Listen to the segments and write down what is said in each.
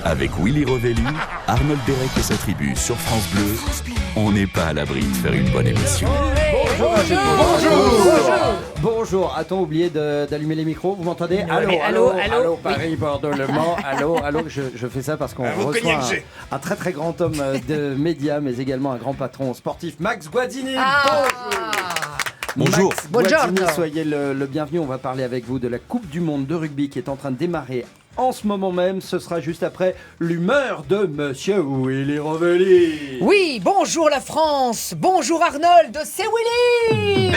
Avec Willy Rovelli, Arnold Derek et sa tribu sur France Bleu, on n'est pas à l'abri de faire une bonne émission. Bonjour, a-t-on oublié d'allumer les micros? Vous m'entendez? Allô, Paris, Bordeaux, Le Mans, allô, je fais ça parce qu'on reçoit un très très grand homme de médias, mais également un grand patron sportif, Max Guazzini. Bonjour. Max Guazzini, soyez le bienvenu. On va parler avec vous de la Coupe du Monde de rugby qui est en train de démarrer en ce moment même. Ce sera juste après l'humeur de Monsieur Willy Rovelli. Oui, bonjour la France, bonjour Arnold, c'est Willy.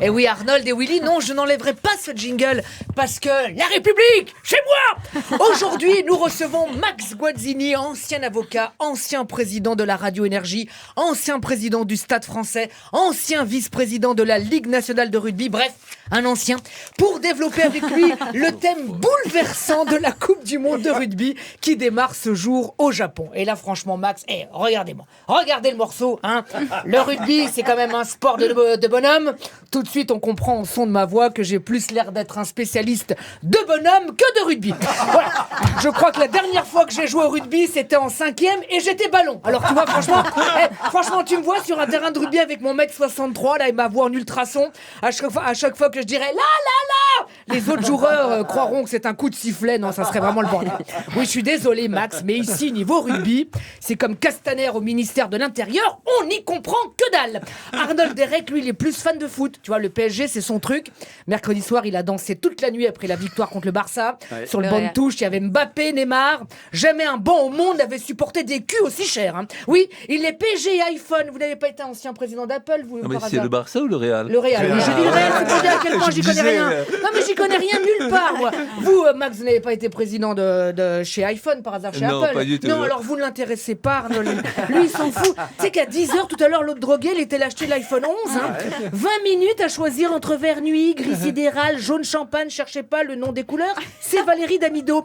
Et oui, Arnold et Willy, non, je n'enlèverai pas ce jingle parce que la République, chez moi. Aujourd'hui, nous recevons Max Guazzini, ancien avocat, ancien président de la Radio Énergie, ancien président du Stade français, ancien vice-président de la Ligue nationale de rugby, bref, un ancien, pour développer avec lui le thème bouleversant de la Coupe du Monde de rugby qui démarre ce jour au Japon. Et là, franchement, Max, regardez-moi, regardez le morceau, hein. Le rugby, c'est quand même un sport de bonhomme. Tout de suite, on comprend au son de ma voix que j'ai plus l'air d'être un spécialiste de bonhomme que de rugby. Voilà. Je crois que la dernière fois que j'ai joué au rugby, c'était en 5e et j'étais ballon. Alors tu vois, franchement, tu me vois sur un terrain de rugby avec mon 1m63 là et ma voix en ultrason. À chaque fois que je dirais là, les autres joueurs croiront que c'est un coup de sifflet. Non, ça serait vraiment le bordel. Oui, je suis désolé, Max, mais ici, niveau rugby, c'est comme Castaner au ministère de l'Intérieur, on n'y comprend que dalle. Arnold Derek, lui, il est plus fan de foot. Tu vois, le PSG, c'est son truc. Mercredi soir, il a dansé toute la nuit après la victoire contre le Barça. Ouais. Sur le banc de touche, il y avait Mbappé, Neymar. Jamais un banc au monde n'avait supporté des culs aussi chers. Hein. Oui, il est PSG et iPhone. Vous n'avez pas été ancien président d'Apple, vous? Non, mais c'est le Barça ou le Real? Le Real. Je dis le Real, c'est pour dire à quel point j'y connais rien. Non, mais j'y connais rien nulle part, moi. Vous, Max, vous n'avez pas été président de chez iPhone, par hasard, chez non, Apple? Pas du tout. Non, alors vous ne l'intéressez pas, Arnold. Lui, il s'en fout. Tu sais qu'à 10h, tout à l'heure, l'autre drogué, il était l'acheter l'iPhone 11. Hein. 20 minutes à choisir entre vert nuit, gris sidéral, jaune champagne, cherchez pas le nom des couleurs. C'est Valérie Damido.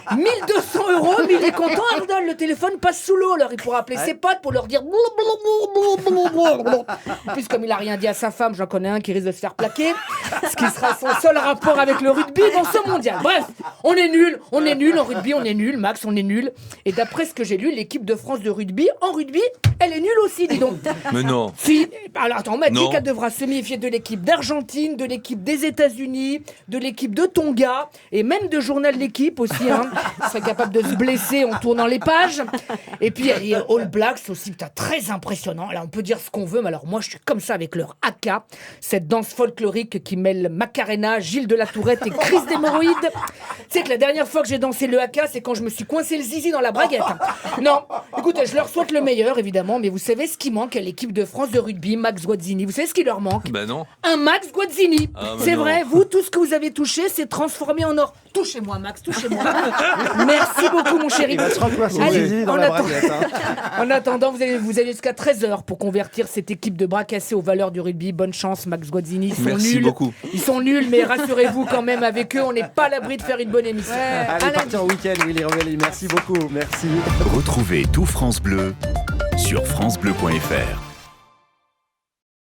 1 200 €, mais il est content, Arnold. Le téléphone passe sous l'eau. Alors il pourra appeler ses potes pour leur dire. En plus, comme il a rien dit à sa femme, j'en connais un qui risque de se faire plaquer. Ce qui sera son seul rapport avec le rugby dans ce mondial. Bref, on est nul en rugby, on est nul, Max, on est nul. Et d'après ce que j'ai lu, l'équipe de France de rugby, en rugby, elle est nulle aussi, dis donc. Mais non. Si, alors attends, on m'a dit qu'elle devra se méfier de l'équipe d'Argentine, de l'équipe des États-Unis, de l'équipe de Tonga, et même de journal de l'équipe aussi, hein. Elle serait capable de se blesser en tournant les pages. Et puis, il y a All Blacks aussi, putain, très impressionnant. Là, on peut dire ce qu'on veut, mais alors moi, je suis comme ça avec leur haka, cette danse folklorique qui mêle Macarena, Gilles de la Tourette et crise d'hémorroïdes. Tu sais que la dernière fois que j'ai dansé le haka, c'est quand je me suis coincé le zizi dans la braguette. Non, écoutez, je leur souhaite le meilleur, évidemment, mais vous savez ce qui manque à l'équipe de France de rugby, Max Guazzini? Vous savez ce qui leur manque? Ben non. Un Max Guazzini. C'est non. vrai, vous, tout ce que vous avez touché, c'est transformé en or. Touchez-moi, Max, touchez-moi. Merci beaucoup, mon chéri. Il va se remplacer son zizi dans la braguette. En attendant, vous allez jusqu'à 13h pour convertir cette équipe de bras cassés aux valeurs du rugby. Bonne chance, Max Guazzini. Merci beaucoup. Ils sont nuls, mais rassurez-vous quand même, avec eux, on n'est pas à l'abri de faire une bonne émission. Allez, partez en week-end, Willy Rovelli. Merci beaucoup. Merci. Retrouvez tout France Bleu sur francebleu.fr.